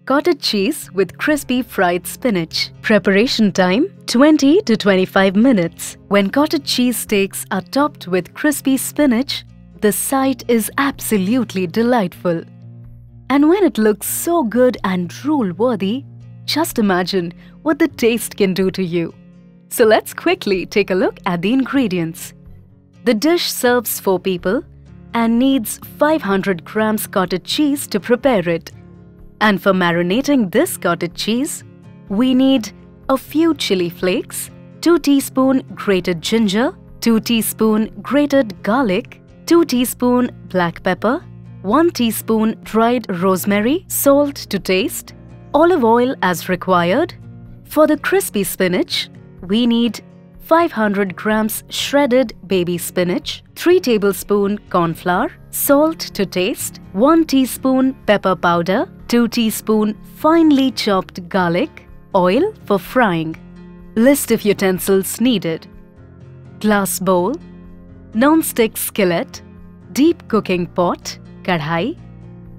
cottage cheese with crispy fried spinach. Preparation time 20 to 25 minutes. When cottage cheese steaks are topped with crispy spinach, the sight is absolutely delightful. And when it looks so good and drool-worthy, just imagine what the taste can do to you. So let's quickly take a look at the ingredients. The dish serves 4 people and needs 500 grams cottage cheese to prepare it. And for marinating this cottage cheese, we need a few chili flakes, 2 teaspoons grated ginger, 2 teaspoons grated garlic, 2 teaspoons black pepper, 1 teaspoon dried rosemary, salt to taste, olive oil as required. For the crispy spinach, we need 500 grams shredded baby spinach, 3 tablespoons corn flour, salt to taste, 1 teaspoon pepper powder, 2 teaspoons finely chopped garlic, oil for frying. List of utensils needed: glass bowl, non-stick skillet, deep cooking pot, kadhai,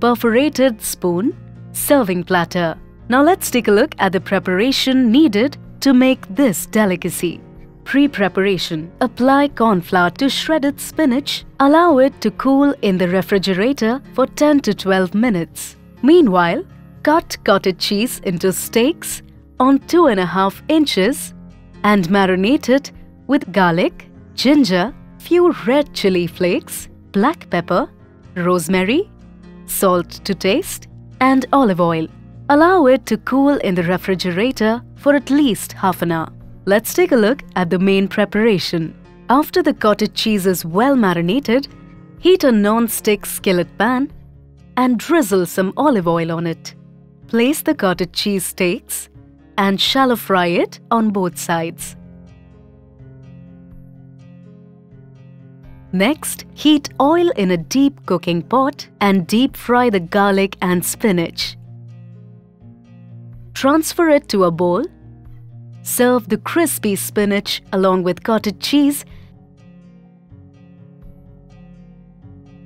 perforated spoon, serving platter. Now let's take a look at the preparation needed to make this delicacy. Pre-preparation. Apply corn flour to shredded spinach. Allow it to cool in the refrigerator for 10 to 12 minutes. Meanwhile, cut cottage cheese into steaks on 2.5 inches and marinate it with garlic, ginger, few red chili flakes, black pepper, rosemary, salt to taste, and olive oil. Allow it to cool in the refrigerator for at least half an hour. Let's take a look at the main preparation. After the cottage cheese is well marinated, heat a non-stick skillet pan and drizzle some olive oil on it. Place the cottage cheese steaks and shallow fry it on both sides. Next, heat oil in a deep cooking pot and deep fry the garlic and spinach. Transfer it to a bowl. Serve the crispy spinach along with cottage cheese.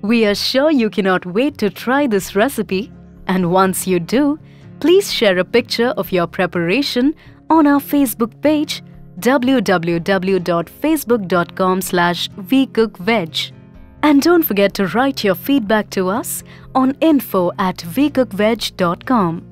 We are sure you cannot wait to try this recipe, and once you do, please share a picture of your preparation on our Facebook page www.facebook.com/vcookveg. And don't forget to write your feedback to us on info@vcookveg.com.